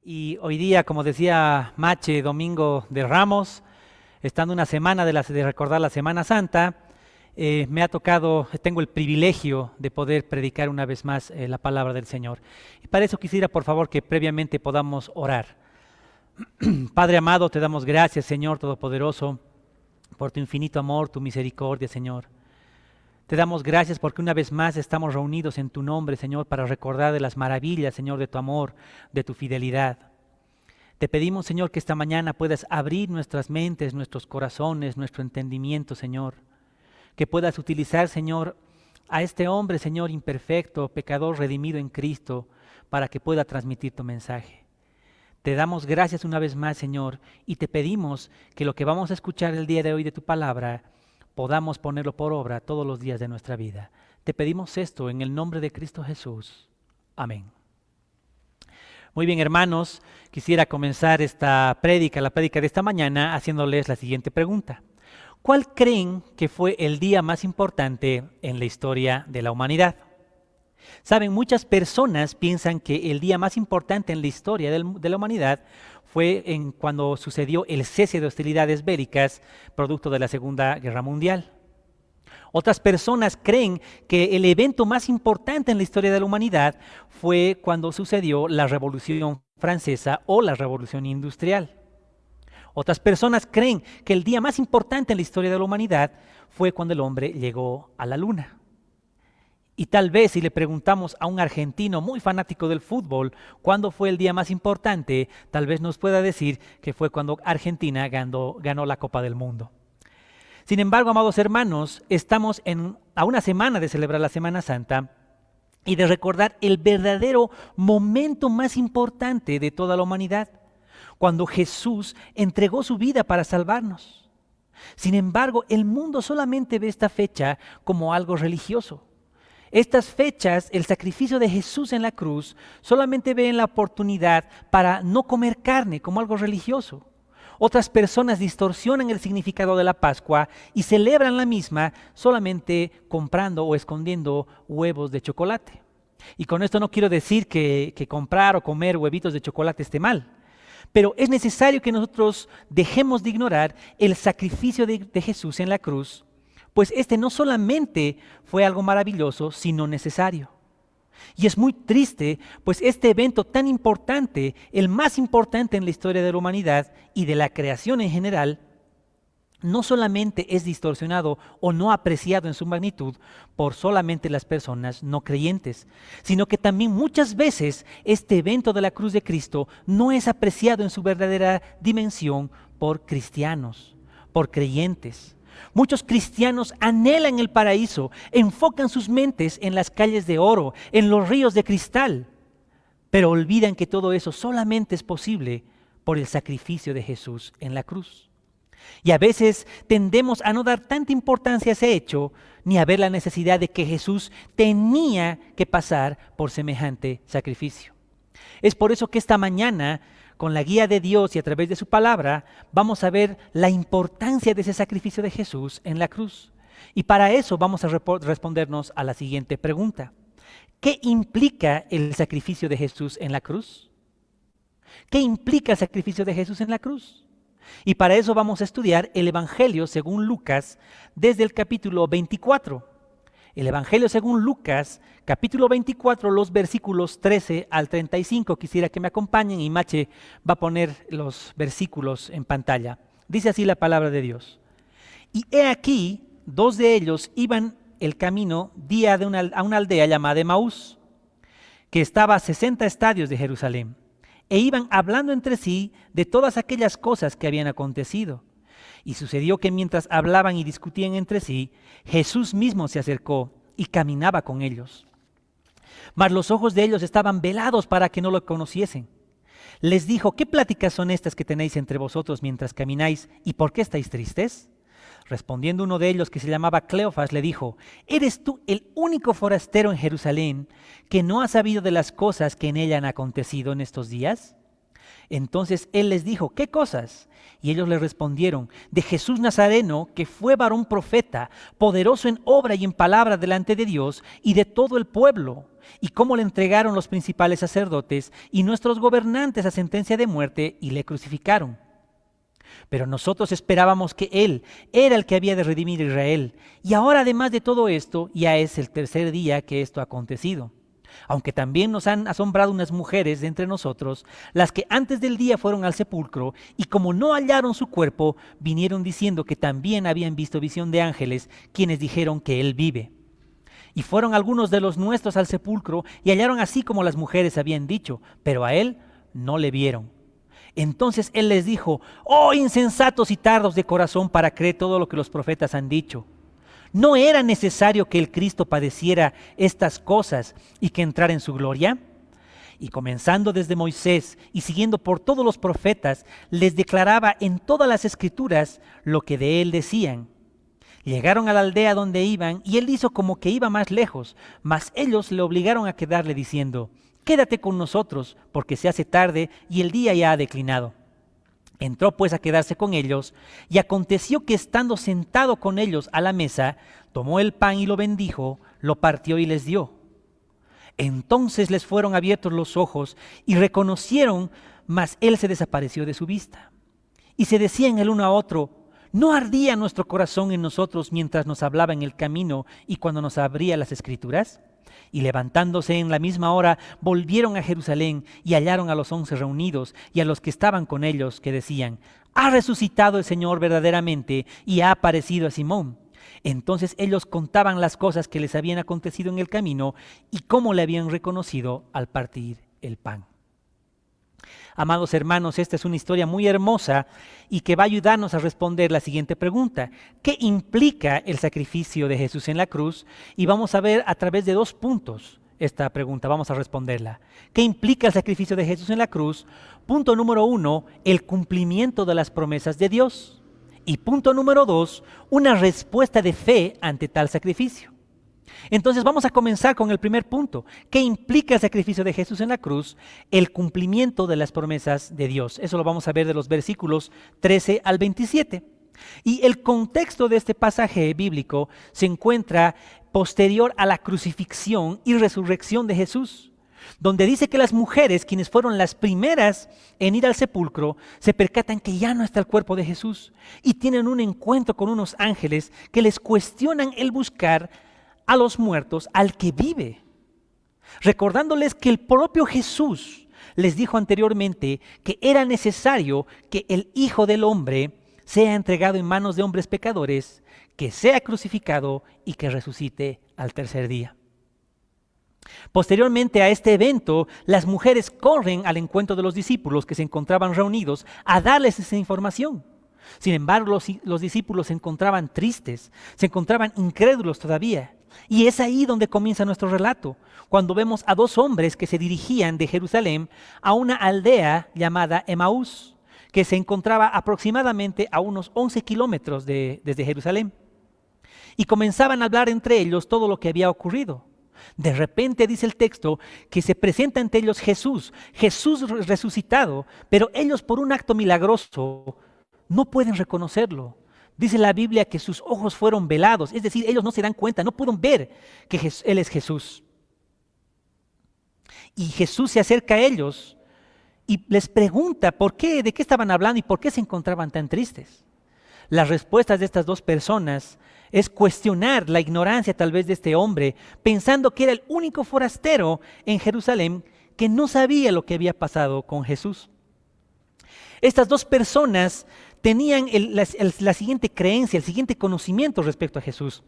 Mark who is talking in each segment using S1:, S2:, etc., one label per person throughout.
S1: Y hoy día, como decía Mache, domingo de Ramos, estando una semana de recordar la Semana Santa, me ha tocado, tengo el privilegio de poder predicar una vez más la palabra del Señor. Y para eso quisiera, por favor, que previamente podamos orar. Padre amado, te damos gracias, Señor Todopoderoso, por tu infinito amor, tu misericordia, Señor. Te damos gracias porque una vez más estamos reunidos en tu nombre, Señor, para recordar de las maravillas, Señor, de tu amor, de tu fidelidad. Te pedimos, Señor, que esta mañana puedas abrir nuestras mentes, nuestros corazones, nuestro entendimiento, Señor. Que puedas utilizar, Señor, a este hombre, Señor, imperfecto, pecador, redimido en Cristo, para que pueda transmitir tu mensaje. Te damos gracias una vez más, Señor, y te pedimos que lo que vamos a escuchar el día de hoy de tu palabra, podamos ponerlo por obra todos los días de nuestra vida. Te pedimos esto en el nombre de Cristo Jesús. Amén. Muy bien, hermanos, quisiera comenzar la prédica de esta mañana, haciéndoles la siguiente pregunta. ¿Cuál creen que fue el día más importante en la historia de la humanidad? Saben, muchas personas piensan que el día más importante en la historia de la humanidad fue cuando sucedió el cese de hostilidades bélicas, producto de la Segunda Guerra Mundial. Otras personas creen que el evento más importante en la historia de la humanidad fue cuando sucedió la Revolución Francesa o la Revolución Industrial. Otras personas creen que el día más importante en la historia de la humanidad fue cuando el hombre llegó a la luna. Y tal vez si le preguntamos a un argentino muy fanático del fútbol cuándo fue el día más importante, tal vez nos pueda decir que fue cuando Argentina ganó la Copa del Mundo. Sin embargo, amados hermanos, estamos a una semana de celebrar la Semana Santa y de recordar el verdadero momento más importante de toda la humanidad, cuando Jesús entregó su vida para salvarnos. Sin embargo, el mundo solamente ve esta fecha como algo religioso. Estas fechas, el sacrificio de Jesús en la cruz, solamente ven la oportunidad para no comer carne como algo religioso. Otras personas distorsionan el significado de la Pascua y celebran la misma solamente comprando o escondiendo huevos de chocolate. Y con esto no quiero decir que comprar o comer huevitos de chocolate esté mal, pero es necesario que nosotros dejemos de ignorar el sacrificio de Jesús en la cruz, pues este no solamente fue algo maravilloso, sino necesario. Y es muy triste, pues este evento tan importante, el más importante en la historia de la humanidad y de la creación en general, no solamente es distorsionado o no apreciado en su magnitud por solamente las personas no creyentes, sino que también muchas veces este evento de la cruz de Cristo no es apreciado en su verdadera dimensión por cristianos, por creyentes. Muchos cristianos anhelan el paraíso, enfocan sus mentes en las calles de oro, en los ríos de cristal, pero olvidan que todo eso solamente es posible por el sacrificio de Jesús en la cruz. Y a veces tendemos a no dar tanta importancia a ese hecho, ni a ver la necesidad de que Jesús tenía que pasar por semejante sacrificio. Es por eso que esta mañana, con la guía de Dios y a través de su palabra, vamos a ver la importancia de ese sacrificio de Jesús en la cruz. Y para eso vamos a respondernos a la siguiente pregunta. ¿Qué implica el sacrificio de Jesús en la cruz? ¿Qué implica el sacrificio de Jesús en la cruz? Y para eso vamos a estudiar el Evangelio según Lucas desde el capítulo 24. El Evangelio según Lucas, capítulo 24, los versículos 13 al 35. Quisiera que me acompañen y Mache va a poner los versículos en pantalla. Dice así la palabra de Dios. Y he aquí, dos de ellos iban el camino a una aldea llamada Emaús, que estaba a 60 estadios de Jerusalén, e iban hablando entre sí de todas aquellas cosas que habían acontecido. Y sucedió que mientras hablaban y discutían entre sí, Jesús mismo se acercó y caminaba con ellos. Mas los ojos de ellos estaban velados para que no lo conociesen. Les dijo: ¿qué pláticas son estas que tenéis entre vosotros mientras camináis, y por qué estáis tristes? Respondiendo uno de ellos, que se llamaba Cleofas, le dijo: ¿eres tú el único forastero en Jerusalén que no ha sabido de las cosas que en ella han acontecido en estos días? Entonces él les dijo: ¿qué cosas? Y ellos le respondieron: de Jesús Nazareno, que fue varón profeta, poderoso en obra y en palabra delante de Dios y de todo el pueblo, y cómo le entregaron los principales sacerdotes y nuestros gobernantes a sentencia de muerte y le crucificaron. Pero nosotros esperábamos que Él era el que había de redimir a Israel. Y ahora, además de todo esto, ya es el tercer día que esto ha acontecido. Aunque también nos han asombrado unas mujeres de entre nosotros, las que antes del día fueron al sepulcro, y como no hallaron su cuerpo, vinieron diciendo que también habían visto visión de ángeles, quienes dijeron que Él vive. Y fueron algunos de los nuestros al sepulcro, y hallaron así como las mujeres habían dicho, pero a Él no le vieron. Entonces Él les dijo: «Oh insensatos y tardos de corazón para creer todo lo que los profetas han dicho. ¿No era necesario que el Cristo padeciera estas cosas y que entrara en su gloria?» Y comenzando desde Moisés y siguiendo por todos los profetas, les declaraba en todas las escrituras lo que de Él decían. Llegaron a la aldea donde iban, y Él hizo como que iba más lejos, mas ellos le obligaron a quedarle diciendo: «Quédate con nosotros, porque se hace tarde y el día ya ha declinado». Entró pues a quedarse con ellos, y aconteció que estando sentado con ellos a la mesa, tomó el pan y lo bendijo, lo partió y les dio. Entonces les fueron abiertos los ojos y reconocieron, mas Él se desapareció de su vista. Y se decían el uno a otro: ¿no ardía nuestro corazón en nosotros mientras nos hablaba en el camino y cuando nos abría las Escrituras? Y levantándose en la misma hora, volvieron a Jerusalén y hallaron a los 11 reunidos y a los que estaban con ellos, que decían: «Ha resucitado el Señor verdaderamente y ha aparecido a Simón». Entonces ellos contaban las cosas que les habían acontecido en el camino y cómo le habían reconocido al partir el pan. Amados hermanos, esta es una historia muy hermosa y que va a ayudarnos a responder la siguiente pregunta: ¿qué implica el sacrificio de Jesús en la cruz? Y vamos a ver a través de 2 puntos esta pregunta, vamos a responderla. ¿Qué implica el sacrificio de Jesús en la cruz? Punto número 1, el cumplimiento de las promesas de Dios. Y punto número 2, una respuesta de fe ante tal sacrificio. Entonces vamos a comenzar con el primer punto. ¿Qué implica el sacrificio de Jesús en la cruz? El cumplimiento de las promesas de Dios. Eso lo vamos a ver de los versículos 13 al 27. Y el contexto de este pasaje bíblico se encuentra posterior a la crucifixión y resurrección de Jesús, donde dice que las mujeres, quienes fueron las primeras en ir al sepulcro, se percatan que ya no está el cuerpo de Jesús y tienen un encuentro con unos ángeles que les cuestionan el buscar a los muertos al que vive, recordándoles que el propio Jesús les dijo anteriormente que era necesario que el Hijo del Hombre sea entregado en manos de hombres pecadores, que sea crucificado y que resucite al tercer día. Posteriormente a este evento, las mujeres corren al encuentro de los discípulos que se encontraban reunidos a darles esa información. Sin embargo, los discípulos se encontraban tristes, se encontraban incrédulos todavía. Y es ahí donde comienza nuestro relato, cuando vemos a 2 hombres que se dirigían de Jerusalén a una aldea llamada Emaús, que se encontraba aproximadamente a unos 11 kilómetros desde Jerusalén. Y comenzaban a hablar entre ellos todo lo que había ocurrido. De repente dice el texto que se presenta ante ellos Jesús resucitado, pero ellos por un acto milagroso no pueden reconocerlo. Dice la Biblia que sus ojos fueron velados, es decir, ellos no se dan cuenta, no pueden ver que Él es Jesús. Y Jesús se acerca a ellos y les pregunta de qué estaban hablando y por qué se encontraban tan tristes. Las respuestas de estas 2 personas es cuestionar la ignorancia tal vez de este hombre, pensando que era el único forastero en Jerusalén que no sabía lo que había pasado con Jesús. Estas 2 personas tenían la siguiente creencia, el siguiente conocimiento respecto a Jesús.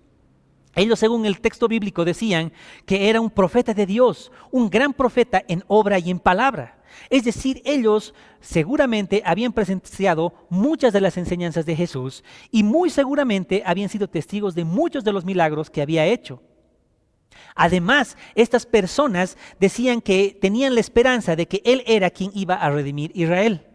S1: Ellos, según el texto bíblico, decían que era un profeta de Dios, un gran profeta en obra y en palabra. Es decir, ellos seguramente habían presenciado muchas de las enseñanzas de Jesús y muy seguramente habían sido testigos de muchos de los milagros que había hecho. Además, estas personas decían que tenían la esperanza de que Él era quien iba a redimir Israel.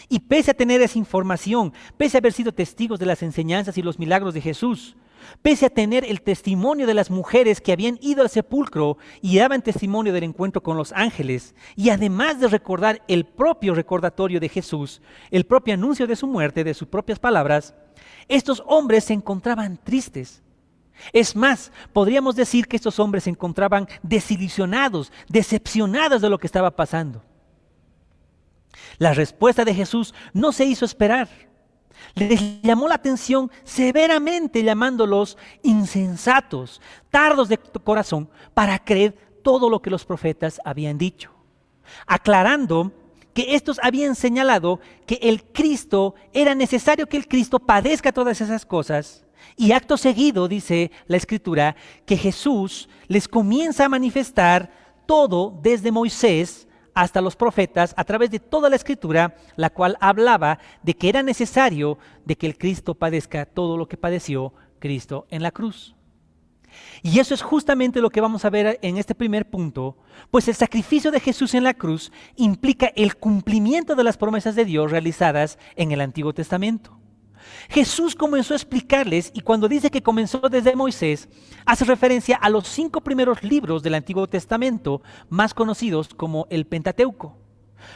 S1: Y pese a tener esa información, pese a haber sido testigos de las enseñanzas y los milagros de Jesús, pese a tener el testimonio de las mujeres que habían ido al sepulcro y daban testimonio del encuentro con los ángeles, y además de recordar el propio recordatorio de Jesús, el propio anuncio de su muerte, de sus propias palabras, estos hombres se encontraban tristes. Es más, podríamos decir que estos hombres se encontraban desilusionados, decepcionados de lo que estaba pasando. La respuesta de Jesús no se hizo esperar. Les llamó la atención severamente, llamándolos insensatos, tardos de corazón para creer todo lo que los profetas habían dicho, aclarando que estos habían señalado que era necesario que el Cristo padezca todas esas cosas, y acto seguido dice la Escritura que Jesús les comienza a manifestar todo desde Moisés hasta los profetas, a través de toda la Escritura, la cual hablaba de que era necesario de que el Cristo padezca todo lo que padeció Cristo en la cruz. Y eso es justamente lo que vamos a ver en este primer punto, pues el sacrificio de Jesús en la cruz implica el cumplimiento de las promesas de Dios realizadas en el Antiguo Testamento. Jesús comenzó a explicarles, y cuando dice que comenzó desde Moisés, hace referencia a los 5 primeros libros del Antiguo Testamento, más conocidos como el Pentateuco,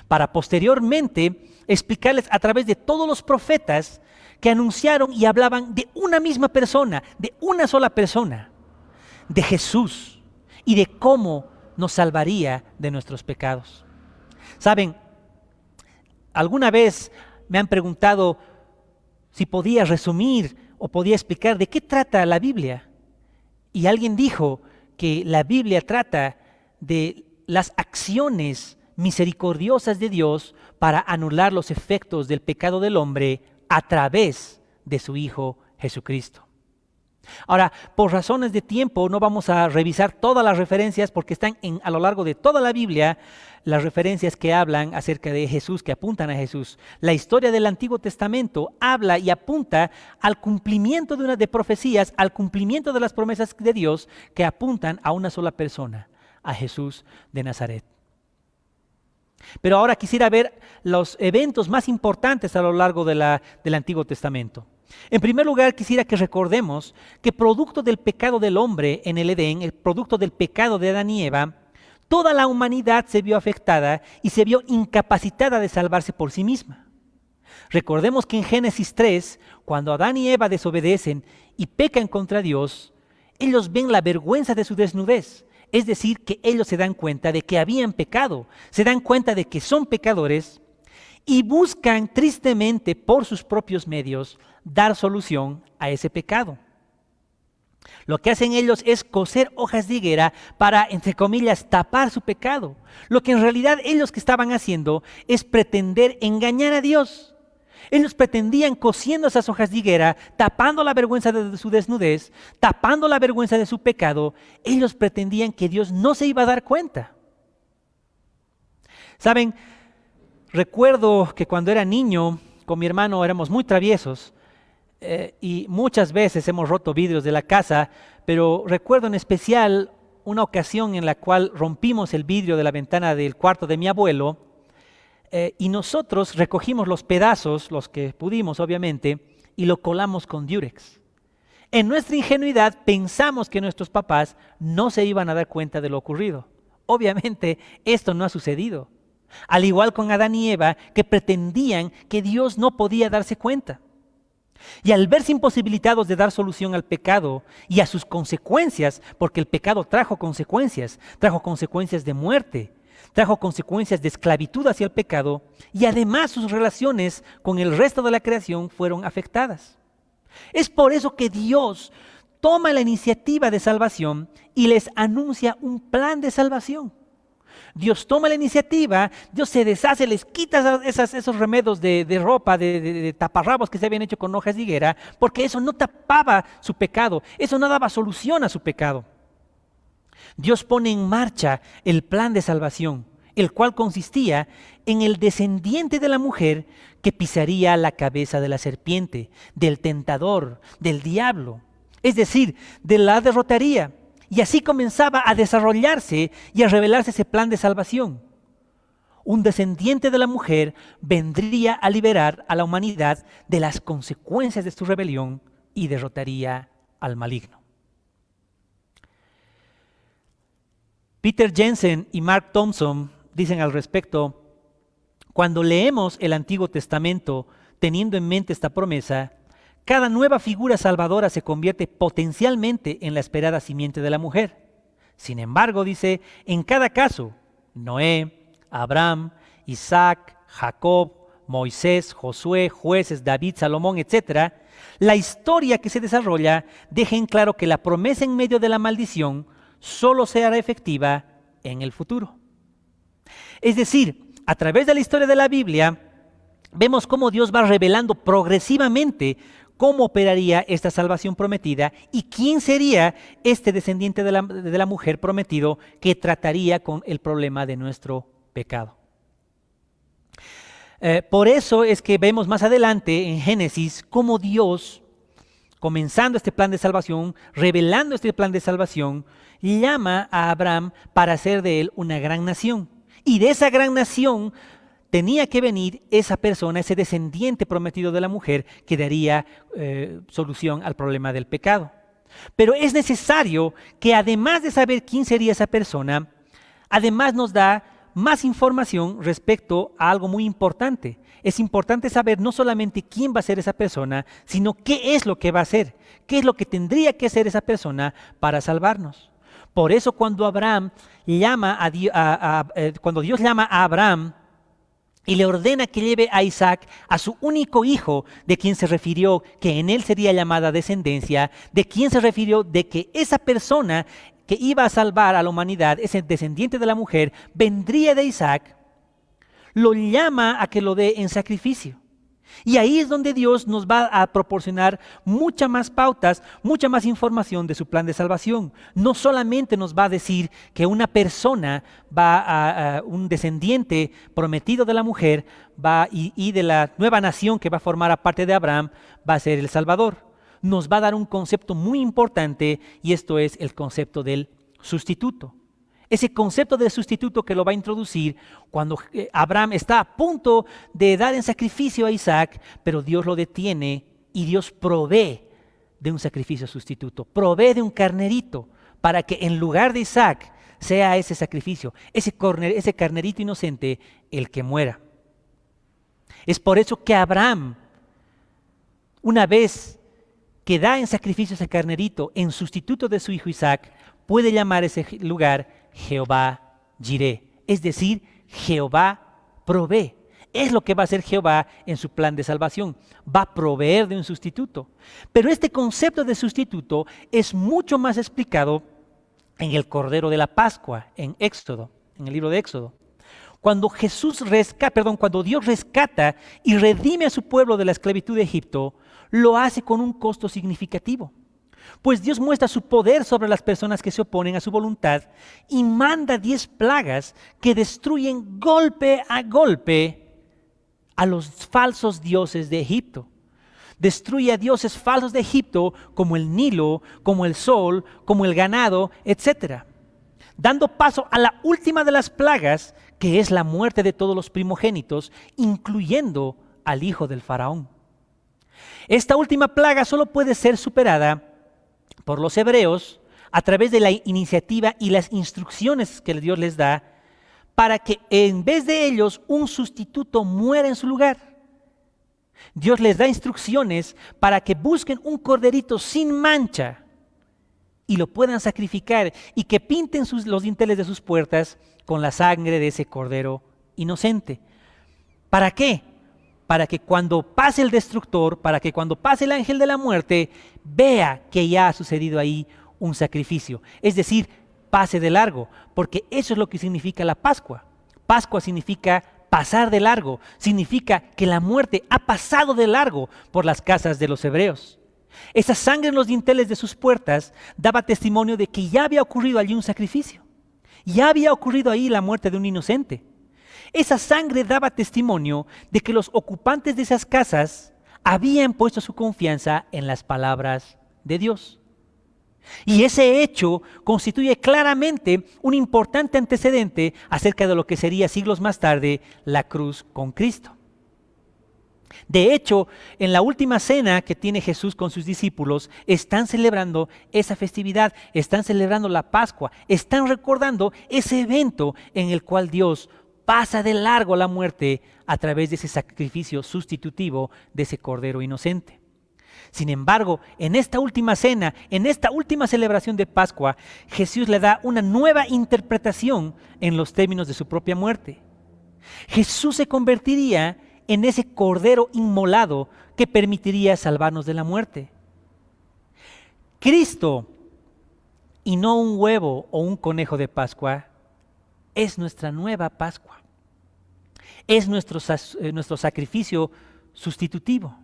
S1: para posteriormente explicarles a través de todos los profetas que anunciaron y hablaban de una misma persona, de una sola persona, de Jesús, y de cómo nos salvaría de nuestros pecados. Saben, alguna vez me han preguntado si podía resumir o podía explicar de qué trata la Biblia. Y alguien dijo que la Biblia trata de las acciones misericordiosas de Dios para anular los efectos del pecado del hombre a través de su Hijo Jesucristo. Ahora, por razones de tiempo no vamos a revisar todas las referencias porque están a lo largo de toda la Biblia, las referencias que hablan acerca de Jesús, que apuntan a Jesús. La historia del Antiguo Testamento habla y apunta al cumplimiento de profecías, al cumplimiento de las promesas de Dios que apuntan a una sola persona, a Jesús de Nazaret. Pero ahora quisiera ver los eventos más importantes a lo largo del Antiguo Testamento. En primer lugar, quisiera que recordemos que producto del pecado del hombre en el Edén, el producto del pecado de Adán y Eva, toda la humanidad se vio afectada y se vio incapacitada de salvarse por sí misma. Recordemos que en Génesis 3, cuando Adán y Eva desobedecen y pecan contra Dios, ellos ven la vergüenza de su desnudez. Es decir, que ellos se dan cuenta de que habían pecado, se dan cuenta de que son pecadores y buscan tristemente por sus propios medios dar solución a ese pecado. Lo que hacen ellos es coser hojas de higuera para, entre comillas, tapar su pecado. Lo que en realidad ellos que estaban haciendo es pretender engañar a Dios. Ellos pretendían, cosiendo esas hojas de higuera, tapando la vergüenza de su desnudez, tapando la vergüenza de su pecado, ellos pretendían que Dios no se iba a dar cuenta. Saben, recuerdo que cuando era niño, con mi hermano éramos muy traviesos y muchas veces hemos roto vidrios de la casa, pero recuerdo en especial una ocasión en la cual rompimos el vidrio de la ventana del cuarto de mi abuelo. Y nosotros recogimos los pedazos, los que pudimos obviamente, y lo colamos con Durex. En nuestra ingenuidad pensamos que nuestros papás no se iban a dar cuenta de lo ocurrido. Obviamente esto no ha sucedido. Al igual con Adán y Eva, que pretendían que Dios no podía darse cuenta. Y al verse imposibilitados de dar solución al pecado y a sus consecuencias, porque el pecado trajo consecuencias de muerte, trajo consecuencias de esclavitud hacia el pecado, y además sus relaciones con el resto de la creación fueron afectadas. Es por eso que Dios toma la iniciativa de salvación y les anuncia un plan de salvación. Dios toma la iniciativa, Dios se deshace, les quita esos remedios de ropa, de taparrabos que se habían hecho con hojas de higuera, porque eso no tapaba su pecado, eso no daba solución a su pecado. Dios pone en marcha el plan de salvación, el cual consistía en el descendiente de la mujer que pisaría la cabeza de la serpiente, del tentador, del diablo, es decir, la derrotaría. Y así comenzaba a desarrollarse y a revelarse ese plan de salvación. Un descendiente de la mujer vendría a liberar a la humanidad de las consecuencias de su rebelión y derrotaría al maligno. Peter Jensen y Mark Thompson dicen al respecto: cuando leemos el Antiguo Testamento teniendo en mente esta promesa, cada nueva figura salvadora se convierte potencialmente en la esperada simiente de la mujer. Sin embargo, dice, en cada caso, Noé, Abraham, Isaac, Jacob, Moisés, Josué, jueces, David, Salomón, etc., la historia que se desarrolla deja en claro que la promesa en medio de la maldición solo será efectiva en el futuro. Es decir, a través de la historia de la Biblia, vemos cómo Dios va revelando progresivamente cómo operaría esta salvación prometida y quién sería este descendiente de la mujer prometido que trataría con el problema de nuestro pecado. Por eso es que vemos más adelante en Génesis cómo Dios, comenzando este plan de salvación, revelando este plan de salvación, llama a Abraham para hacer de él una gran nación. Y de esa gran nación tenía que venir esa persona, ese descendiente prometido de la mujer que daría solución al problema del pecado. Pero es necesario que además de saber quién sería esa persona, además nos da más información respecto a algo muy importante. Es importante saber no solamente quién va a ser esa persona, sino qué es lo que va a hacer, qué es lo que tendría que hacer esa persona para salvarnos. Por eso cuando cuando Dios llama a Abraham y le ordena que lleve a Isaac, a su único hijo, de quien se refirió que en él sería llamada descendencia, de quien se refirió de que esa persona que iba a salvar a la humanidad, ese descendiente de la mujer, vendría de Isaac, lo llama a que lo dé en sacrificio. Y ahí es donde Dios nos va a proporcionar muchas más pautas, mucha más información de su plan de salvación. No solamente nos va a decir que una persona un descendiente prometido de la mujer y de la nueva nación que va a formar aparte de Abraham, va a ser el Salvador. Nos va a dar un concepto muy importante y esto es el concepto del sustituto. Ese concepto de sustituto que lo va a introducir cuando Abraham está a punto de dar en sacrificio a Isaac, pero Dios lo detiene y Dios provee de un sacrificio sustituto, provee de un carnerito para que en lugar de Isaac sea ese sacrificio, ese carnerito inocente el que muera. Es por eso que Abraham, una vez que da en sacrificio ese carnerito en sustituto de su hijo Isaac, puede llamar ese lugar Jehová Jireh, es decir, Jehová provee. Es lo que va a hacer Jehová en su plan de salvación. Va a proveer de un sustituto. Pero este concepto de sustituto es mucho más explicado en el Cordero de la Pascua, en Éxodo, en el libro de Éxodo. Cuando Dios rescata y redime a su pueblo de la esclavitud de Egipto, lo hace con un costo significativo. Pues Dios muestra su poder sobre las personas que se oponen a su voluntad y manda 10 plagas que destruyen golpe a golpe a los falsos dioses de Egipto. Destruye a dioses falsos de Egipto como el Nilo, como el sol, como el ganado, etc. Dando paso a la última de las plagas, que es la muerte de todos los primogénitos, incluyendo al hijo del faraón. Esta última plaga solo puede ser superada por los hebreos a través de la iniciativa y las instrucciones que Dios les da para que en vez de ellos un sustituto muera en su lugar. Dios les da instrucciones para que busquen un corderito sin mancha y lo puedan sacrificar y que pinten los dinteles de sus puertas con la sangre de ese cordero inocente. ¿Para qué? Para que cuando pase el destructor, para que cuando pase el ángel de la muerte, vea que ya ha sucedido ahí un sacrificio. Es decir, pase de largo, porque eso es lo que significa la Pascua. Pascua significa pasar de largo, significa que la muerte ha pasado de largo por las casas de los hebreos. Esa sangre en los dinteles de sus puertas daba testimonio de que ya había ocurrido allí un sacrificio. Ya había ocurrido ahí la muerte de un inocente. Esa sangre daba testimonio de que los ocupantes de esas casas habían puesto su confianza en las palabras de Dios. Y ese hecho constituye claramente un importante antecedente acerca de lo que sería siglos más tarde la cruz con Cristo. De hecho, en la última cena que tiene Jesús con sus discípulos, están celebrando esa festividad, están celebrando la Pascua, están recordando ese evento en el cual Dios pasa de largo la muerte a través de ese sacrificio sustitutivo de ese cordero inocente. Sin embargo, en esta última cena, en esta última celebración de Pascua, Jesús le da una nueva interpretación en los términos de su propia muerte. Jesús se convertiría en ese cordero inmolado que permitiría salvarnos de la muerte. Cristo, y no un huevo o un conejo de Pascua, es nuestra nueva Pascua. Es nuestro sacrificio sustitutivo.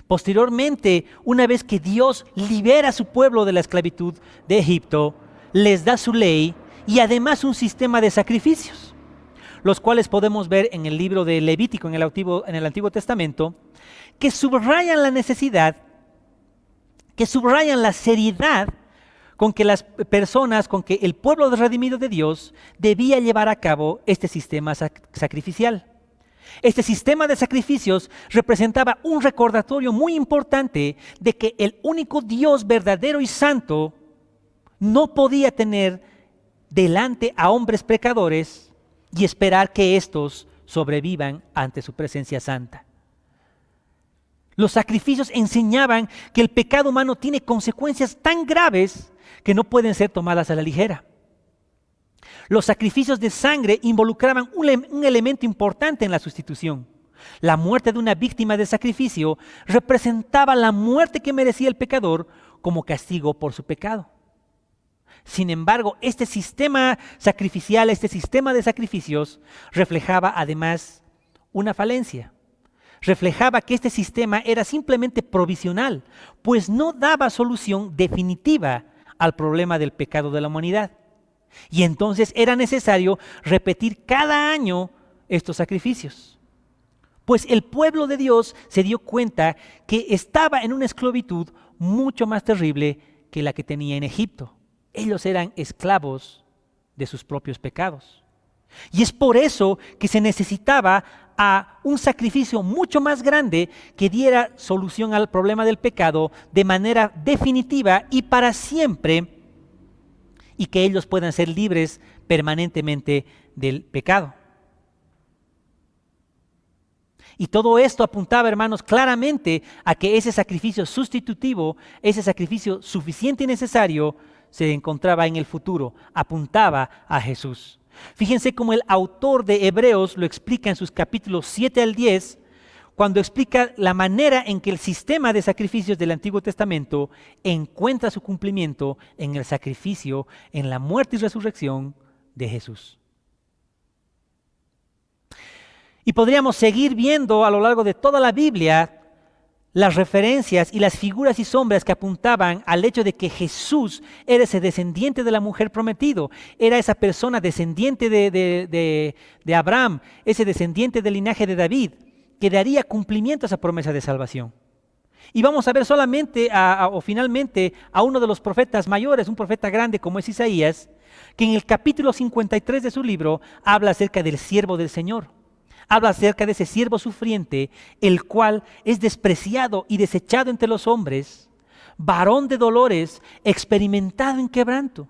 S1: Posteriormente, una vez que Dios libera a su pueblo de la esclavitud de Egipto, les da su ley y además un sistema de sacrificios, los cuales podemos ver en el libro de Levítico en el Antiguo Testamento, que subrayan la necesidad, que subrayan la seriedad con que las personas, con que el pueblo redimido de Dios debía llevar a cabo este sistema sacrificial. Este sistema de sacrificios representaba un recordatorio muy importante de que el único Dios verdadero y santo no podía tener delante a hombres pecadores y esperar que éstos sobrevivan ante su presencia santa. Los sacrificios enseñaban que el pecado humano tiene consecuencias tan graves que no pueden ser tomadas a la ligera. Los sacrificios de sangre involucraban un elemento importante en la sustitución. La muerte de una víctima de sacrificio representaba la muerte que merecía el pecador como castigo por su pecado. Sin embargo, este sistema sacrificial, este sistema de sacrificios, reflejaba además una falencia. Reflejaba que este sistema era simplemente provisional, pues no daba solución definitiva al problema del pecado de la humanidad. Y entonces era necesario repetir cada año estos sacrificios. Pues el pueblo de Dios se dio cuenta que estaba en una esclavitud mucho más terrible que la que tenía en Egipto. Ellos eran esclavos de sus propios pecados. Y es por eso que se necesitaba a un sacrificio mucho más grande que diera solución al problema del pecado de manera definitiva y para siempre, y que ellos puedan ser libres permanentemente del pecado. Y todo esto apuntaba, hermanos, claramente a que ese sacrificio sustitutivo, ese sacrificio suficiente y necesario, se encontraba en el futuro, apuntaba a Jesús. Fíjense cómo el autor de Hebreos lo explica en sus capítulos 7 al 10, cuando explica la manera en que el sistema de sacrificios del Antiguo Testamento encuentra su cumplimiento en el sacrificio, en la muerte y resurrección de Jesús. Y podríamos seguir viendo a lo largo de toda la Biblia las referencias y las figuras y sombras que apuntaban al hecho de que Jesús era ese descendiente de la mujer prometido, era esa persona descendiente de Abraham, ese descendiente del linaje de David, que daría cumplimiento a esa promesa de salvación. Y vamos a ver solamente o finalmente a uno de los profetas mayores, un profeta grande como es Isaías, que en el capítulo 53 de su libro habla acerca del siervo del Señor. Habla acerca de ese siervo sufriente, el cual es despreciado y desechado entre los hombres, varón de dolores, experimentado en quebranto.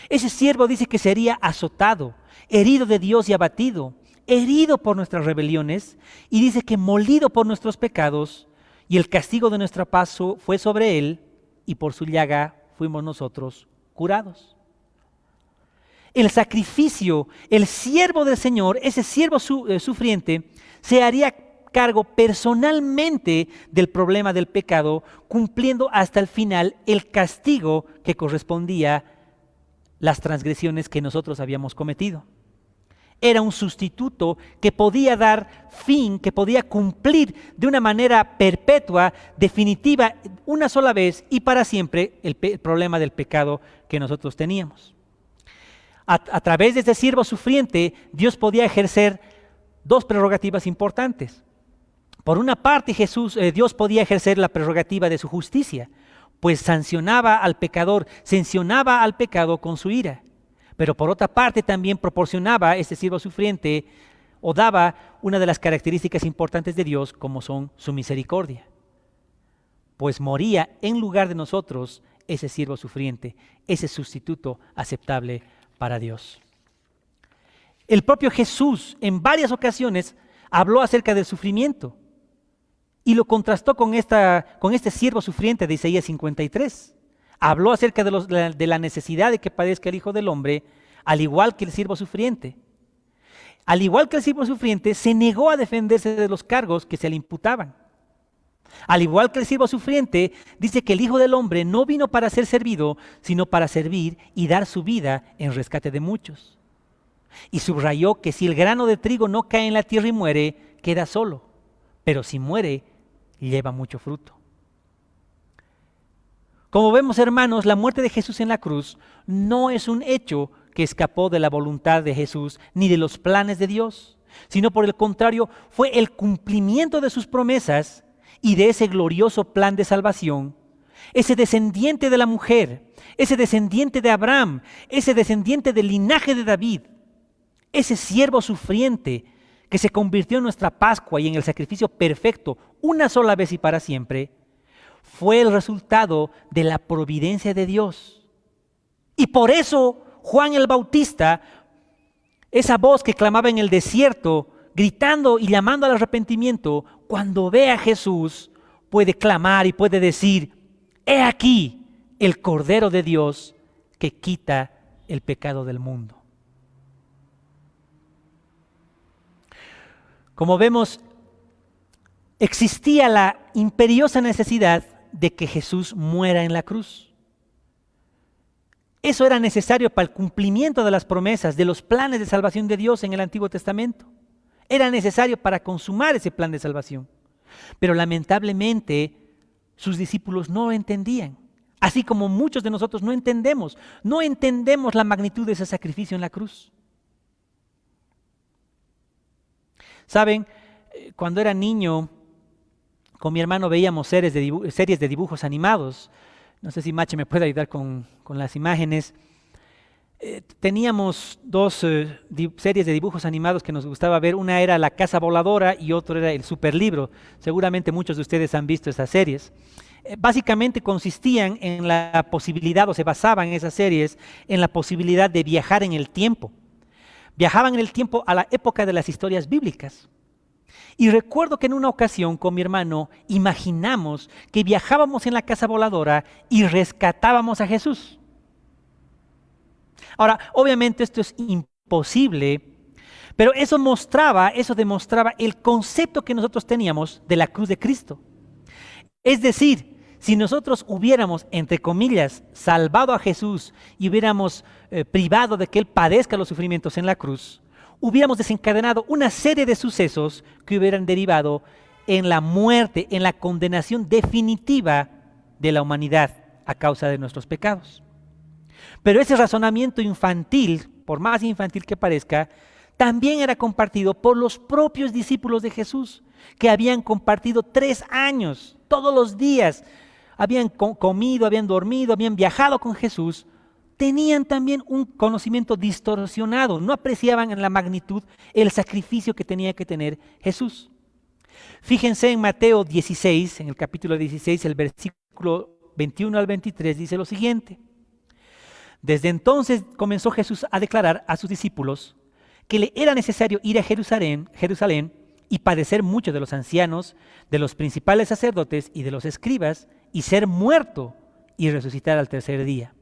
S1: Ese siervo dice que sería azotado, herido de Dios y abatido, herido por nuestras rebeliones, y dice que molido por nuestros pecados, y el castigo de nuestra paz fue sobre él, y por su llaga fuimos nosotros curados. El sacrificio, el siervo del Señor, ese siervo sufriente, se haría cargo personalmente del problema del pecado, cumpliendo hasta el final el castigo que correspondía a las transgresiones que nosotros habíamos cometido. Era un sustituto que podía dar fin, que podía cumplir de una manera perpetua, definitiva, una sola vez y para siempre el problema del pecado que nosotros teníamos. A través de este siervo sufriente, Dios podía ejercer dos prerrogativas importantes. Por una parte, Dios podía ejercer la prerrogativa de su justicia, pues sancionaba al pecador, sancionaba al pecado con su ira. Pero por otra parte también proporcionaba a este siervo sufriente o daba una de las características importantes de Dios, como son su misericordia. Pues moría en lugar de nosotros ese siervo sufriente, ese sustituto aceptable para Dios. El propio Jesús en varias ocasiones habló acerca del sufrimiento. y lo contrastó con este siervo sufriente de Isaías 53. Habló acerca de la necesidad de que padezca el Hijo del Hombre, al igual que el siervo sufriente. Al igual que el siervo sufriente, se negó a defenderse de los cargos que se le imputaban. Al igual que el siervo sufriente, dice que el Hijo del Hombre no vino para ser servido, sino para servir y dar su vida en rescate de muchos. Y subrayó que si el grano de trigo no cae en la tierra y muere, queda solo, pero si muere, lleva mucho fruto. Como vemos, hermanos, la muerte de Jesús en la cruz no es un hecho que escapó de la voluntad de Jesús ni de los planes de Dios, sino por el contrario, fue el cumplimiento de sus promesas y de ese glorioso plan de salvación. Ese descendiente de la mujer, ese descendiente de Abraham, ese descendiente del linaje de David, ese siervo sufriente que se convirtió en nuestra Pascua y en el sacrificio perfecto una sola vez y para siempre, fue el resultado de la providencia de Dios. Y por eso Juan el Bautista, esa voz que clamaba en el desierto, gritando y llamando al arrepentimiento, cuando ve a Jesús, puede clamar y puede decir: he aquí el Cordero de Dios que quita el pecado del mundo. Como vemos, existía la imperiosa necesidad de que Jesús muera en la cruz. Eso era necesario para el cumplimiento de las promesas, de los planes de salvación de Dios en el Antiguo Testamento. Era necesario para consumar ese plan de salvación. Pero lamentablemente sus discípulos no lo entendían. Así como muchos de nosotros no entendemos la magnitud de ese sacrificio en la cruz. Saben, cuando era niño, con mi hermano veíamos series de dibujos animados. No sé si Mache me puede ayudar con las imágenes. Teníamos dos series de dibujos animados que nos gustaba ver. Una era La Casa Voladora y otro era El Superlibro. Seguramente muchos de ustedes han visto esas series. Básicamente consistían en la posibilidad, o se basaban en esas series, en la posibilidad de viajar en el tiempo. Viajaban en el tiempo a la época de las historias bíblicas. Y recuerdo que en una ocasión con mi hermano imaginamos que viajábamos en la casa voladora y rescatábamos a Jesús. Ahora, obviamente esto es imposible, pero eso demostraba el concepto que nosotros teníamos de la cruz de Cristo. Es decir, si nosotros hubiéramos, entre comillas, salvado a Jesús y hubiéramos privado de que Él padezca los sufrimientos en la cruz, hubiéramos desencadenado una serie de sucesos que hubieran derivado en la muerte, en la condenación definitiva de la humanidad a causa de nuestros pecados. Pero ese razonamiento infantil, por más infantil que parezca, también era compartido por los propios discípulos de Jesús, que habían compartido 3 años, todos los días, habían comido, habían dormido, habían viajado con Jesús. Tenían también un conocimiento distorsionado, no apreciaban en la magnitud el sacrificio que tenía que tener Jesús. Fíjense en Mateo 16, en el capítulo 16, el versículo 21 al 23, dice lo siguiente. Desde entonces comenzó Jesús a declarar a sus discípulos que le era necesario ir a Jerusalén y padecer mucho de los ancianos, de los principales sacerdotes y de los escribas, y ser muerto y resucitar al tercer día.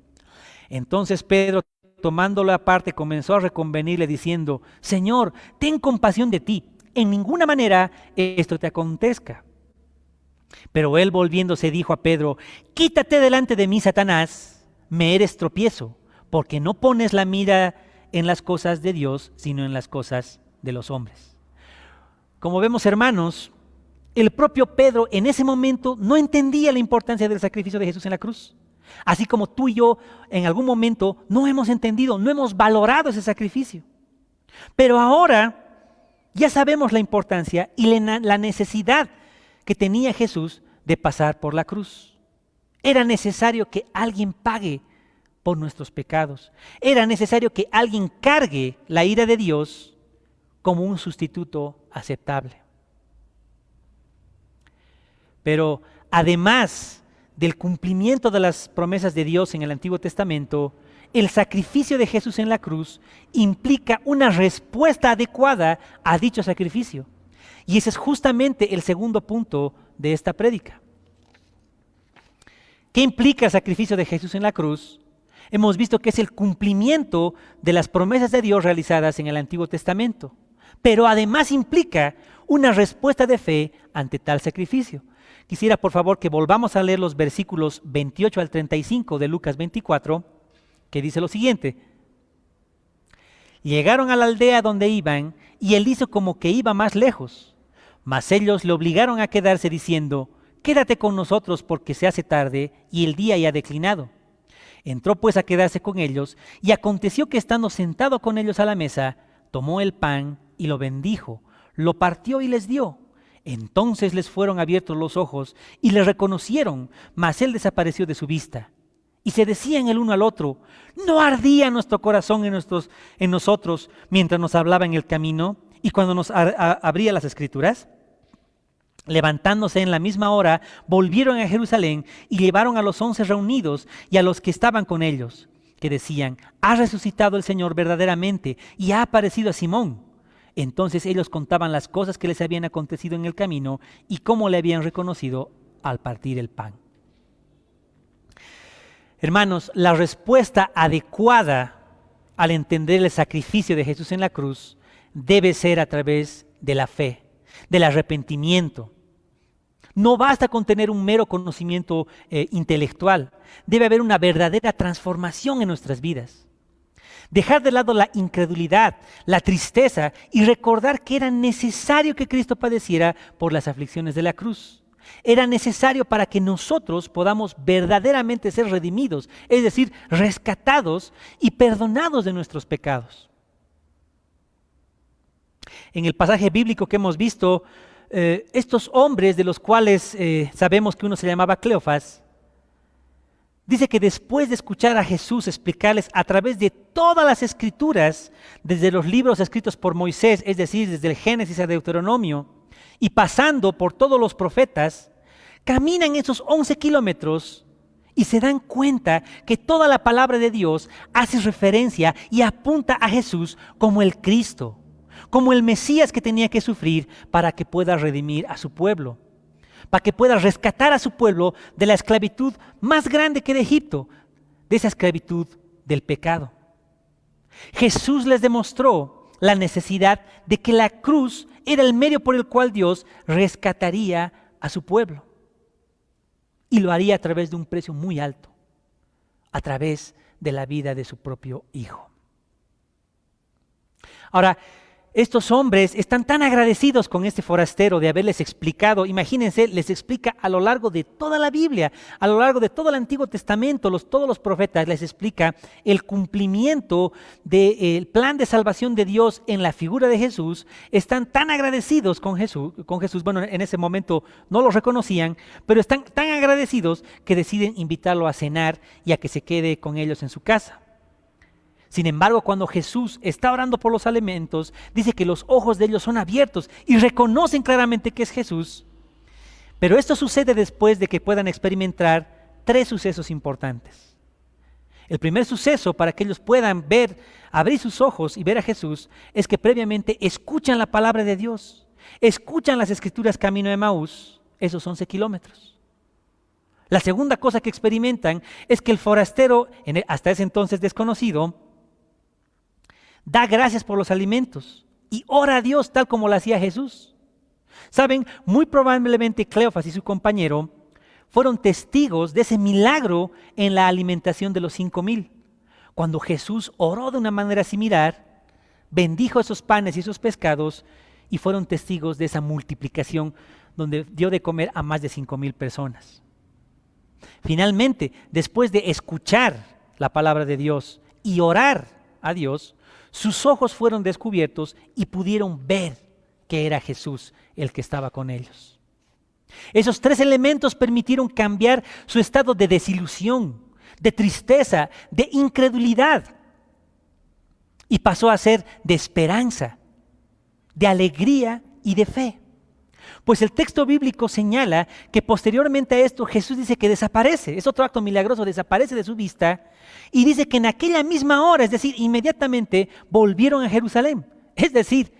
S1: Entonces Pedro, tomándolo aparte, comenzó a reconvenirle diciendo: Señor, ten compasión de ti, en ninguna manera esto te acontezca. Pero él, volviéndose, dijo a Pedro: Quítate delante de mí, Satanás, me eres tropiezo, porque no pones la mira en las cosas de Dios, sino en las cosas de los hombres. Como vemos, hermanos, el propio Pedro en ese momento no entendía la importancia del sacrificio de Jesús en la cruz. Así como tú y yo en algún momento no hemos entendido, no hemos valorado ese sacrificio. Pero ahora ya sabemos la importancia y la necesidad que tenía Jesús de pasar por la cruz. Era necesario que alguien pague por nuestros pecados. Era necesario que alguien cargue la ira de Dios como un sustituto aceptable. Pero además del cumplimiento de las promesas de Dios en el Antiguo Testamento, el sacrificio de Jesús en la cruz implica una respuesta adecuada a dicho sacrificio. Y ese es justamente el segundo punto de esta prédica. ¿Qué implica el sacrificio de Jesús en la cruz? Hemos visto que es el cumplimiento de las promesas de Dios realizadas en el Antiguo Testamento, pero además implica una respuesta de fe ante tal sacrificio. Quisiera por favor que volvamos a leer los versículos 28 al 35 de Lucas 24, que dice lo siguiente. Llegaron a la aldea donde iban y él hizo como que iba más lejos, mas ellos le obligaron a quedarse diciendo, quédate con nosotros porque se hace tarde y el día ya ha declinado. Entró pues a quedarse con ellos y aconteció que estando sentado con ellos a la mesa, tomó el pan y lo bendijo, lo partió y les dio. Entonces les fueron abiertos los ojos y le reconocieron, mas él desapareció de su vista. Y se decían el uno al otro, ¿no ardía nuestro corazón en nosotros mientras nos hablaba en el camino y cuando nos abría las Escrituras? Levantándose en la misma hora, volvieron a Jerusalén y llevaron a los 11 reunidos y a los que estaban con ellos, que decían, ha resucitado el Señor verdaderamente y ha aparecido a Simón. Entonces ellos contaban las cosas que les habían acontecido en el camino y cómo le habían reconocido al partir el pan. Hermanos, la respuesta adecuada al entender el sacrificio de Jesús en la cruz debe ser a través de la fe, del arrepentimiento. No basta con tener un mero conocimiento intelectual. Debe haber una verdadera transformación en nuestras vidas. Dejar de lado la incredulidad, la tristeza y recordar que era necesario que Cristo padeciera por las aflicciones de la cruz. Era necesario para que nosotros podamos verdaderamente ser redimidos, es decir, rescatados y perdonados de nuestros pecados. En el pasaje bíblico que hemos visto, estos hombres de los cuales sabemos que uno se llamaba Cleofas, dice que después de escuchar a Jesús explicarles a través de todas las escrituras, desde los libros escritos por Moisés, es decir, desde el Génesis a Deuteronomio, y pasando por todos los profetas, caminan esos 11 kilómetros y se dan cuenta que toda la palabra de Dios hace referencia y apunta a Jesús como el Cristo, como el Mesías que tenía que sufrir para que pueda redimir a su pueblo, para que pueda rescatar a su pueblo de la esclavitud más grande que de Egipto, de esa esclavitud del pecado. Jesús les demostró la necesidad de que la cruz era el medio por el cual Dios rescataría a su pueblo. Y lo haría a través de un precio muy alto, a través de la vida de su propio Hijo. Ahora, estos hombres están tan agradecidos con este forastero de haberles explicado, imagínense, les explica a lo largo de toda la Biblia, a lo largo de todo el Antiguo Testamento, todos los profetas les explica el cumplimiento del plan de salvación de Dios en la figura de Jesús. Están tan agradecidos con Jesús, bueno, en ese momento no los reconocían, pero están tan agradecidos que deciden invitarlo a cenar y a que se quede con ellos en su casa. Sin embargo, cuando Jesús está orando por los alimentos, dice que los ojos de ellos son abiertos y reconocen claramente que es Jesús. Pero esto sucede después de que puedan experimentar 3 sucesos importantes. El primer suceso para que ellos puedan abrir sus ojos y ver a Jesús, es que previamente escuchan la palabra de Dios, escuchan las Escrituras camino de Emaús, esos 11 kilómetros. La segunda cosa que experimentan es que el forastero, hasta ese entonces desconocido, da gracias por los alimentos y ora a Dios tal como lo hacía Jesús. Saben, muy probablemente Cleofas y su compañero fueron testigos de ese milagro en la alimentación de los 5,000. Cuando Jesús oró de una manera similar, bendijo esos panes y esos pescados y fueron testigos de esa multiplicación donde dio de comer a más de 5,000 personas. Finalmente, después de escuchar la palabra de Dios y orar a Dios, sus ojos fueron descubiertos y pudieron ver que era Jesús el que estaba con ellos. Esos 3 elementos permitieron cambiar su estado de desilusión, de tristeza, de incredulidad, y pasó a ser de esperanza, de alegría y de fe. Pues el texto bíblico señala que posteriormente a esto Jesús dice que desaparece, es otro acto milagroso, desaparece de su vista y dice que en aquella misma hora, es decir, inmediatamente volvieron a Jerusalén. Es decir,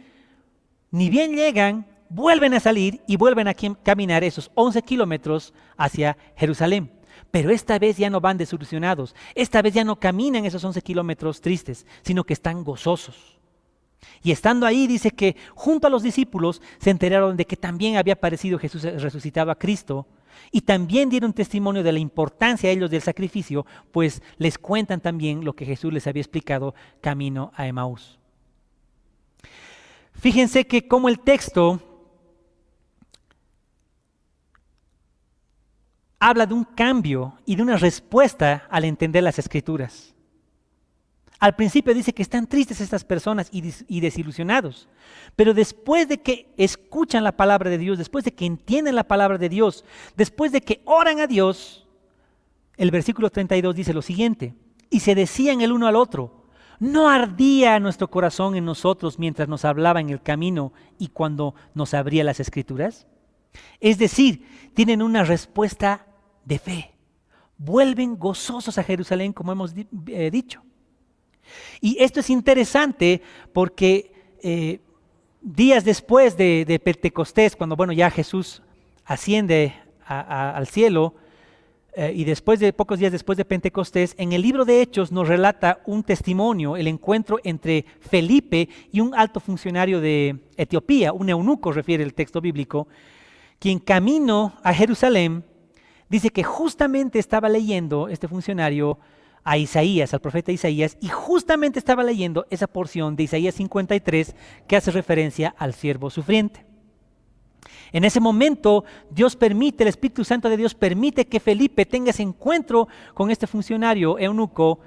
S1: ni bien llegan, vuelven a salir y vuelven a caminar esos 11 kilómetros hacia Jerusalén. Pero esta vez ya no van desilusionados, esta vez ya no caminan esos 11 kilómetros tristes, sino que están gozosos. Y estando ahí dice que junto a los discípulos se enteraron de que también había aparecido Jesús resucitado a Cristo y también dieron testimonio de la importancia a ellos del sacrificio, pues les cuentan también lo que Jesús les había explicado camino a Emaús. Fíjense que como el texto habla de un cambio y de una respuesta al entender las Escrituras. Al principio dice que están tristes estas personas y desilusionados, pero después de que escuchan la palabra de Dios, después de que entienden la palabra de Dios, después de que oran a Dios, el versículo 32 dice lo siguiente: y se decían el uno al otro, ¿no ardía nuestro corazón en nosotros mientras nos hablaba en el camino y cuando nos abría las Escrituras? Es decir, tienen una respuesta de fe. Vuelven gozosos a Jerusalén, como hemos dicho. Y esto es interesante porque días después de Pentecostés, cuando ya Jesús asciende al cielo, y pocos días después de Pentecostés, en el libro de Hechos nos relata un testimonio, el encuentro entre Felipe y un alto funcionario de Etiopía, un eunuco, refiere el texto bíblico, quien camino a Jerusalén, dice que justamente estaba leyendo este funcionario a Isaías, al profeta Isaías, y justamente estaba leyendo esa porción de Isaías 53 que hace referencia al siervo sufriente. En ese momento, el Espíritu Santo de Dios permite que Felipe tenga ese encuentro con este funcionario eunuco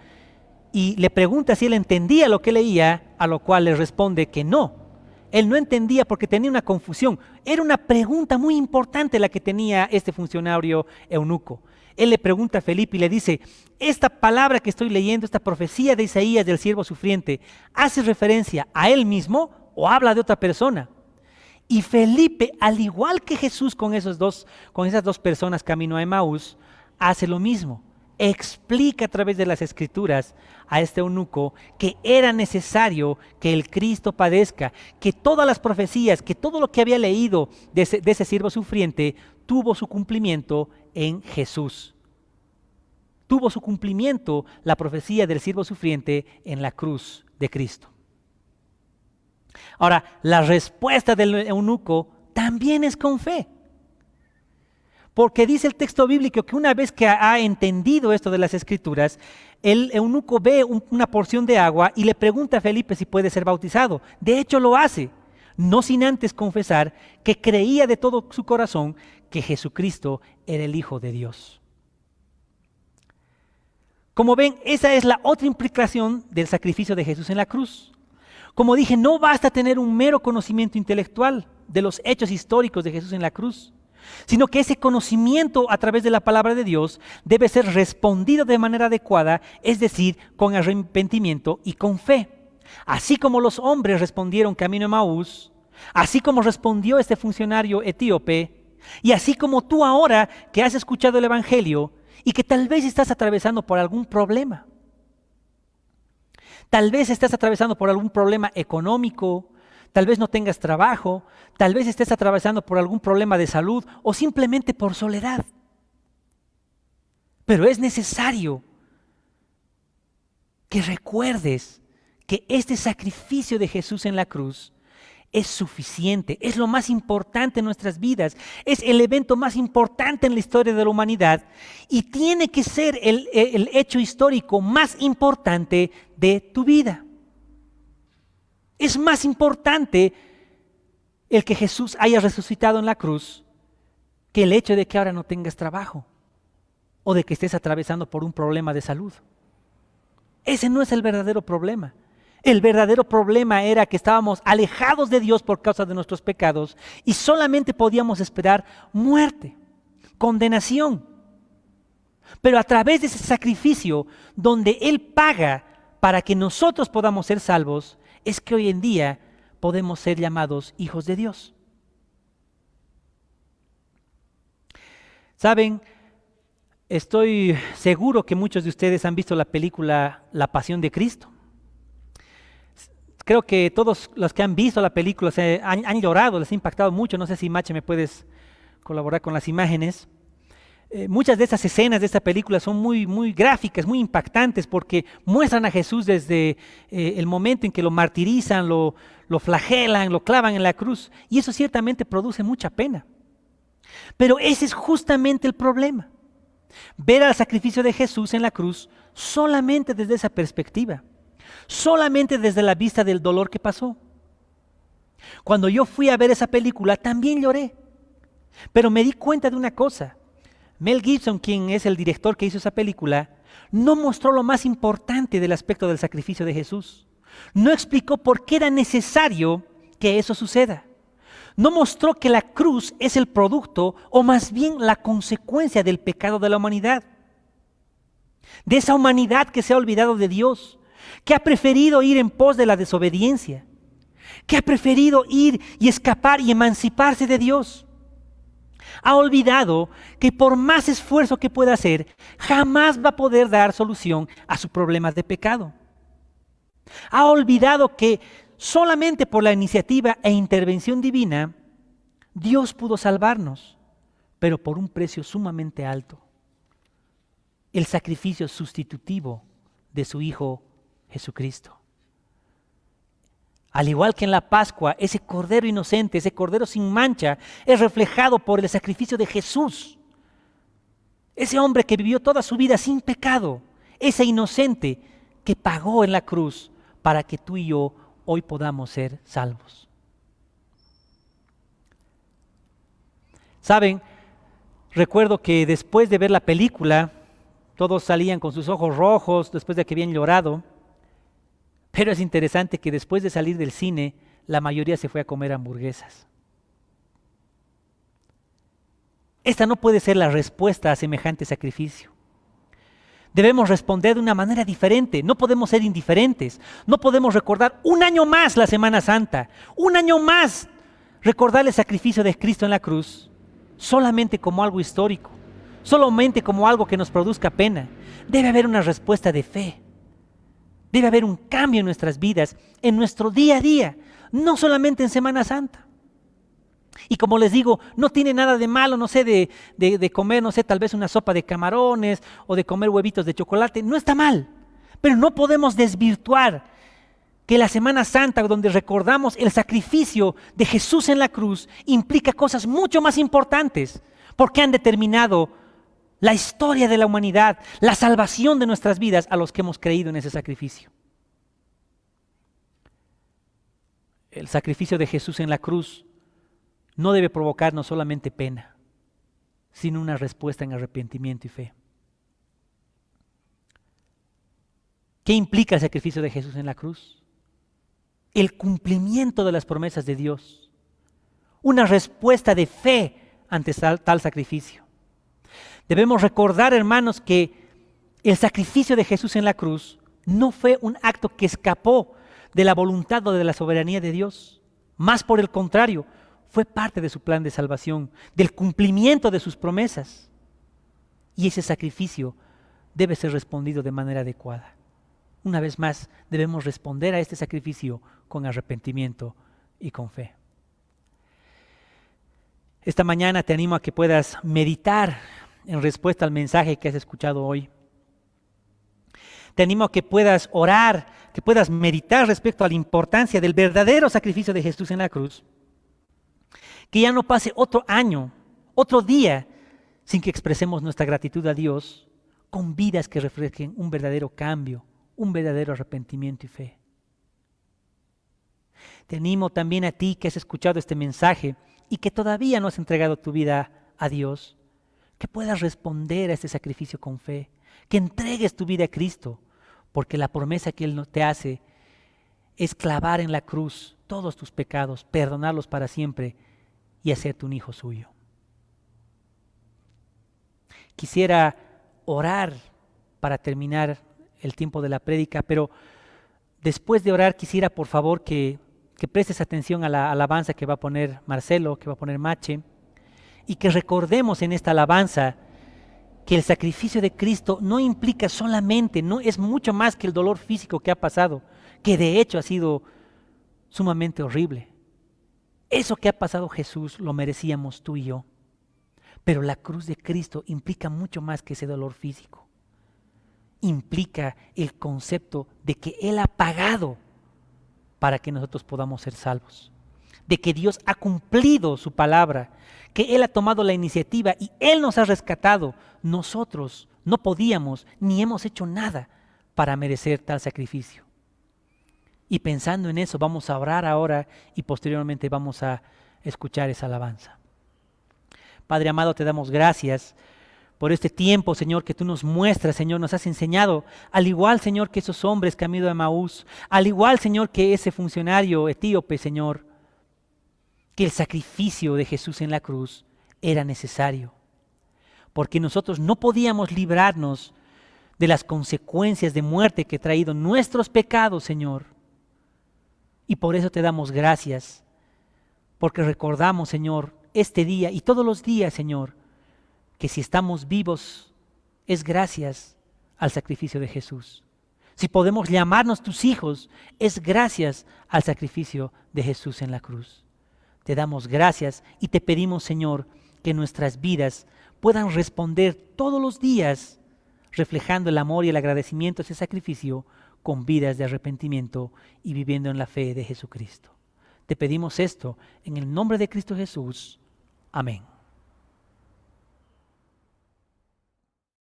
S1: y le pregunta si él entendía lo que leía, a lo cual le responde que no. Él no entendía porque tenía una confusión. Era una pregunta muy importante la que tenía este funcionario eunuco. Él le pregunta a Felipe y le dice: esta palabra que estoy leyendo, esta profecía de Isaías del siervo sufriente, ¿hace referencia a él mismo o habla de otra persona? Y Felipe, al igual que Jesús con esas dos personas camino a Emaús, hace lo mismo. Explica a través de las Escrituras a este eunuco que era necesario que el Cristo padezca, que todas las profecías, que todo lo que había leído de ese siervo sufriente tuvo su cumplimiento en Jesús. Tuvo su cumplimiento la profecía del siervo sufriente en la cruz de Cristo. Ahora, la respuesta del eunuco también es con fe. Porque dice el texto bíblico que una vez que ha entendido esto de las Escrituras, el eunuco ve una porción de agua y le pregunta a Felipe si puede ser bautizado. De hecho lo hace, no sin antes confesar que creía de todo su corazón que Jesucristo era el Hijo de Dios. Como ven, esa es la otra implicación del sacrificio de Jesús en la cruz. Como dije, no basta tener un mero conocimiento intelectual de los hechos históricos de Jesús en la cruz, sino que ese conocimiento a través de la palabra de Dios debe ser respondido de manera adecuada, es decir, con arrepentimiento y con fe. Así como los hombres respondieron camino a Emaús, así como respondió este funcionario etíope, y así como tú ahora que has escuchado el Evangelio y que tal vez estás atravesando por algún problema. Tal vez estés atravesando por algún problema económico, tal vez no tengas trabajo, tal vez estés atravesando por algún problema de salud o simplemente por soledad. Pero es necesario que recuerdes que este sacrificio de Jesús en la cruz es suficiente, es lo más importante en nuestras vidas, es el evento más importante en la historia de la humanidad y tiene que ser el hecho histórico más importante de tu vida. Es más importante el que Jesús haya resucitado en la cruz que el hecho de que ahora no tengas trabajo o de que estés atravesando por un problema de salud. Ese no es el verdadero problema. El verdadero problema era que estábamos alejados de Dios por causa de nuestros pecados y solamente podíamos esperar muerte, condenación. Pero a través de ese sacrificio donde Él paga para que nosotros podamos ser salvos, es que hoy en día podemos ser llamados hijos de Dios. Saben, estoy seguro que muchos de ustedes han visto la película La Pasión de Cristo. Creo que todos los que han visto la película han llorado, les ha impactado mucho. No sé si Mache me puedes colaborar con las imágenes. Muchas de estas escenas de esta película son muy gráficas, muy impactantes, porque muestran a Jesús desde el momento en que lo martirizan, lo flagelan, lo clavan en la cruz, y eso ciertamente produce mucha pena. Pero ese es justamente el problema, ver al sacrificio de Jesús en la cruz solamente desde esa perspectiva, solamente desde la vista del dolor que pasó. Cuando yo fui a ver esa película también lloré, pero me di cuenta de una cosa. Mel Gibson, quien es el director que hizo esa película, no mostró lo más importante del aspecto del sacrificio de Jesús. No explicó por qué era necesario que eso suceda. No mostró que la cruz es el producto, o más bien la consecuencia del pecado de la humanidad. De esa humanidad que se ha olvidado de Dios, que ha preferido ir en pos de la desobediencia, que ha preferido ir y escapar y emanciparse de Dios. Ha olvidado que por más esfuerzo que pueda hacer, jamás va a poder dar solución a sus problemas de pecado. Ha olvidado que solamente por la iniciativa e intervención divina, Dios pudo salvarnos, pero por un precio sumamente alto. El sacrificio sustitutivo de su Hijo Jesucristo. Al igual que en la Pascua, ese cordero inocente, ese cordero sin mancha, es reflejado por el sacrificio de Jesús. Ese hombre que vivió toda su vida sin pecado, ese inocente que pagó en la cruz para que tú y yo hoy podamos ser salvos. Saben, recuerdo que después de ver la película, todos salían con sus ojos rojos después de que habían llorado. Pero es interesante que después de salir del cine, la mayoría se fue a comer hamburguesas. Esta no puede ser la respuesta a semejante sacrificio. Debemos responder de una manera diferente, no podemos ser indiferentes, no podemos recordar un año más la Semana Santa, un año más recordar el sacrificio de Cristo en la cruz, solamente como algo histórico, solamente como algo que nos produzca pena. Debe haber una respuesta de fe. Debe haber un cambio en nuestras vidas, en nuestro día a día, no solamente en Semana Santa. Y como les digo, no tiene nada de malo, no sé, de comer, no sé, tal vez una sopa de camarones o de comer huevitos de chocolate, no está mal. Pero no podemos desvirtuar que la Semana Santa, donde recordamos el sacrificio de Jesús en la cruz, implica cosas mucho más importantes, porque han determinado la historia de la humanidad, la salvación de nuestras vidas a los que hemos creído en ese sacrificio. El sacrificio de Jesús en la cruz no debe provocarnos solamente pena, sino una respuesta en arrepentimiento y fe. ¿Qué implica el sacrificio de Jesús en la cruz? El cumplimiento de las promesas de Dios, una respuesta de fe ante tal sacrificio. Debemos recordar, hermanos, que el sacrificio de Jesús en la cruz no fue un acto que escapó de la voluntad o de la soberanía de Dios. Más por el contrario, fue parte de su plan de salvación, del cumplimiento de sus promesas. Y ese sacrificio debe ser respondido de manera adecuada. Una vez más, debemos responder a este sacrificio con arrepentimiento y con fe. Esta mañana te animo a que puedas meditar en respuesta al mensaje que has escuchado hoy. Te animo a que puedas orar, que puedas meditar respecto a la importancia del verdadero sacrificio de Jesús en la cruz. Que ya no pase otro año, otro día, sin que expresemos nuestra gratitud a Dios con vidas que reflejen un verdadero cambio, un verdadero arrepentimiento y fe. Te animo también a ti que has escuchado este mensaje y que todavía no has entregado tu vida a Dios, que puedas responder a este sacrificio con fe, que entregues tu vida a Cristo, porque la promesa que Él te hace es clavar en la cruz todos tus pecados, perdonarlos para siempre y hacerte un hijo suyo. Quisiera orar para terminar el tiempo de la prédica, pero después de orar quisiera por favor que prestes atención a la alabanza que va a poner Marcelo, que va a poner Mache, y que recordemos en esta alabanza que el sacrificio de Cristo no implica solamente, no es mucho más que el dolor físico que ha pasado, que de hecho ha sido sumamente horrible. Eso que ha pasado Jesús lo merecíamos tú y yo. Pero la cruz de Cristo implica mucho más que ese dolor físico. Implica el concepto de que Él ha pagado para que nosotros podamos ser salvos. De que Dios ha cumplido su palabra, que Él ha tomado la iniciativa y Él nos ha rescatado. Nosotros no podíamos ni hemos hecho nada para merecer tal sacrificio. Y pensando en eso vamos a orar ahora y posteriormente vamos a escuchar esa alabanza. Padre amado, te damos gracias por este tiempo, Señor, que tú nos muestras, Señor, nos has enseñado, al igual, Señor, que esos hombres que han ido a Emaús, al igual, Señor, que ese funcionario etíope, Señor, que el sacrificio de Jesús en la cruz era necesario, porque nosotros no podíamos librarnos de las consecuencias de muerte que ha traído nuestros pecados, Señor. Y por eso te damos gracias, porque recordamos, Señor, este día y todos los días, Señor, que si estamos vivos es gracias al sacrificio de Jesús. Si podemos llamarnos tus hijos, es gracias al sacrificio de Jesús en la cruz. Te damos gracias y te pedimos, Señor, que nuestras vidas puedan responder todos los días, reflejando el amor y el agradecimiento a ese sacrificio con vidas de arrepentimiento y viviendo en la fe de Jesucristo. Te pedimos esto en el nombre de Cristo Jesús. Amén.